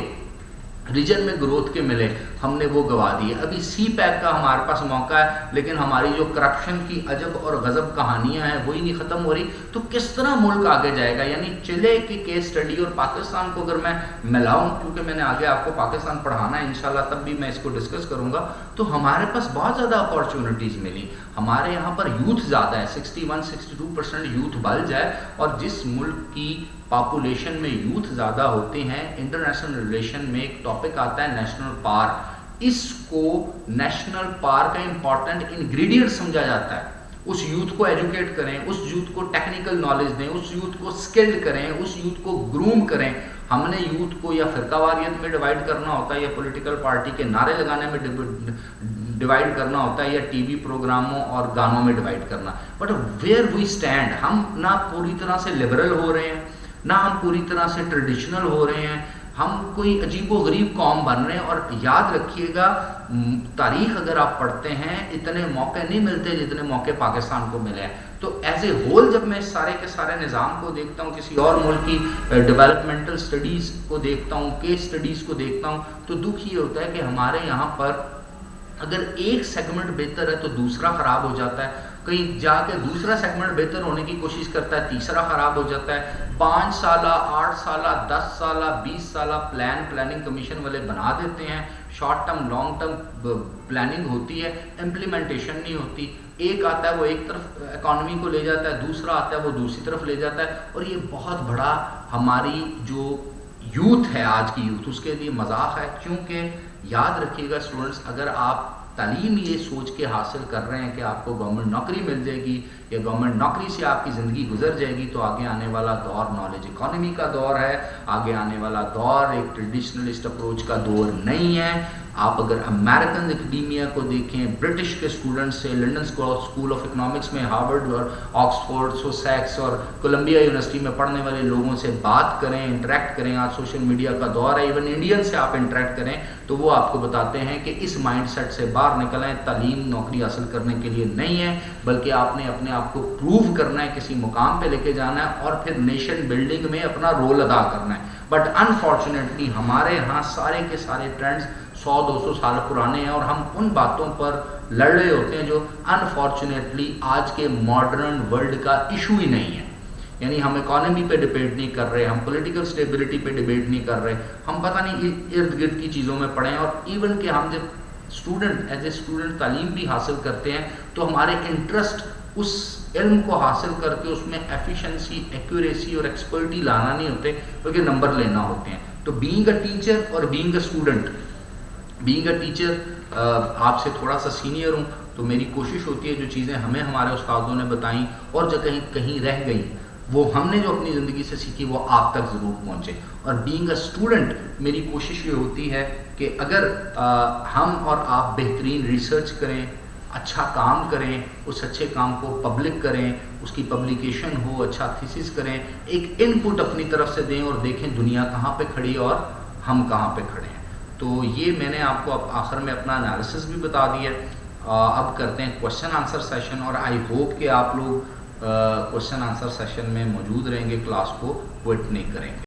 ریجن میں گروتھ کے ملے, ہم نے وہ گوا دیے. ابھی سی پیک کا ہمارے پاس موقع ہے, لیکن ہماری جو کرپشن کی عجب اور غضب کہانیاں ہیں وہی نہیں ختم ہو رہی. تو کس طرح ملک آگے جائے گا؟ یعنی چلے کی کیس اسٹڈی اور پاکستان کو اگر میں ملاؤں, کیونکہ میں نے آگے آپ کو پاکستان پڑھانا ہے انشاءاللہ, تب بھی میں اس کو ڈسکس کروں گا, تو ہمارے پاس بہت زیادہ اپارچونیٹیز ملی. ہمارے یہاں پر یوتھ زیادہ ہے, 61-62% یوتھ بلج ہے, اور جس ملک کی پاپولیشن میں یوتھ زیادہ ہوتے ہیں, انٹرنیشنل ریلیشن میں ایک ٹاپک آتا ہے نیشنل پارک. اس کو نیشنل پارک کا امپورٹنٹ انگریڈینٹ سمجھا جاتا ہے. اس یوتھ کو ایجوکیٹ کریں, اس یوتھ کو ٹیکنیکل نالج دیں, اس یوتھ کو اسکلڈ کریں, اس یوتھ کو گروم کریں. ہم نے یوتھ کو یا فرقہ واریت میں ڈیوائڈ کرنا ہوتا ہے, یا پولیٹیکل پارٹی کے نعرے لگانے میں ڈیوائڈ کرنا ہوتا ہے, یا ٹی وی پروگراموں اور گانوں میں ڈیوائڈ کرنا. بٹ ویئر وی اسٹینڈ, ہم نہ پوری طرح سے لبرل ہو رہے ہیں, نہ ہم پوری طرح سے ٹریڈیشنل ہو رہے ہیں, ہم کوئی عجیب و غریب قوم بن رہے ہیں. اور یاد رکھیے گا, تاریخ اگر آپ پڑھتے ہیں, اتنے موقع نہیں ملتے جتنے موقع پاکستان کو ملے ہیں. تو ایز اے ہول جب میں سارے کے سارے نظام کو دیکھتا ہوں, کسی اور ملک کی ڈیولپمنٹل سٹڈیز کو دیکھتا ہوں, کیس سٹڈیز کو دیکھتا ہوں, تو دکھ یہ ہوتا ہے کہ ہمارے یہاں پر اگر ایک سیگمنٹ بہتر ہے تو دوسرا خراب ہو جاتا ہے, کہیں جا کے دوسرا سیگمنٹ بہتر ہونے کی کوشش کرتا ہے, تیسرا خراب ہو جاتا ہے. 5 سالہ 8 سالہ 10 سالہ 20 سالہ پلاننگ کمیشن والے بنا دیتے ہیں, short term long term planning ہوتی ہے, امپلیمنٹیشن نہیں ہوتی. ایک آتا ہے وہ ایک طرف اکانومی کو لے جاتا ہے, دوسرا آتا ہے وہ دوسری طرف لے جاتا ہے, اور یہ بہت بڑا ہماری جو یوتھ ہے, آج کی یوتھ, اس کے لیے مذاق ہے. کیونکہ یاد رکھیے گا اسٹوڈنٹس, اگر آپ تعلیم یہ سوچ کے حاصل کر رہے ہیں کہ آپ کو گورنمنٹ نوکری مل جائے گی یا گورنمنٹ نوکری سے آپ کی زندگی گزر جائے گی, تو آگے آنے والا دور نالج اکانومی کا دور ہے. آگے آنے والا دور ایک ٹریڈیشنلسٹ اپروچ کا دور نہیں ہے. آپ اگر امریکن اکیڈیمیا کو دیکھیں, برٹش کے اسٹوڈنٹ سے, لنڈن اسکول آف اکنامکس میں, ہارورڈ اور آکسفورڈ, سوسیکس اور کولمبیا یونیورسٹی میں پڑھنے والے لوگوں سے بات کریں, انٹریکٹ کریں. آج سوشل میڈیا کا دور ہے, ایون انڈین سے آپ انٹریکٹ کریں تو وہ آپ کو بتاتے ہیں کہ اس مائنڈ سیٹ سے باہر نکلیں. تعلیم نوکری حاصل کرنے کے لیے نہیں ہے, بلکہ آپ نے اپنے آپ کو پروو کرنا ہے, کسی مقام پہ لے کے جانا ہے, اور پھر نیشن بلڈنگ میں اپنا رول ادا کرنا ہے. بٹ انفارچونیٹلی ہمارے ہاں سارے کے سارے ٹرینڈز 100-200 سال پرانے ہیں, اور ہم ان باتوں پر لڑ رہے ہوتے ہیں جو انفارچونیٹلی آج کے ماڈرن ورلڈ کا ایشو ہی نہیں ہے. یعنی ہم اکانومی پہ ڈبیٹ نہیں کر رہے, ہم پولیٹیکل اسٹیبلٹی پہ ڈبیٹ نہیں کر رہے, ہم پتہ نہیں ارد گرد کی چیزوں میں پڑھیں. اور ایون کہ ہم جب اسٹوڈنٹ ایز اے اسٹوڈنٹ تعلیم بھی حاصل کرتے ہیں, تو ہمارے انٹرسٹ اس علم کو حاصل کر کے اس میں ایفیشنسی, ایکوریسی اور ایکسپرٹی لانا نہیں ہوتے, بلکہ نمبر لینا ہوتے ہیں. تو بینگ اے ٹیچر اور being a student, being a teacher آپ سے تھوڑا سا سینئر ہوں, تو میری کوشش ہوتی ہے جو چیزیں ہمیں ہمارے استادوں نے بتائیں اور جو کہیں رہ گئیں, وہ ہم نے جو اپنی زندگی سے سیکھی وہ آپ تک ضرور پہنچے. اور بینگ اے اسٹوڈنٹ میری کوشش یہ ہوتی ہے کہ اگر ہم اور آپ بہترین ریسرچ کریں, اچھا کام کریں, اس اچھے کام کو پبلک کریں, اس کی پبلیکیشن ہو, اچھا تھیسس کریں, ایک ان پٹ اپنی طرف سے دیں, اور دیکھیں دنیا کہاں پہ کھڑی اور ہم کہاں پہ کھڑے ہیں. تو یہ میں نے آپ کو اب آخر میں اپنا انالیسس بھی بتا دیا. اب کرتے ہیں کوشچن آنسر سیشن, اور آئی ہوپ کہ آپ لوگ کوشچن آنسر سیشن میں موجود رہیں گے, کلاس کو کوئٹ نہیں کریں گے.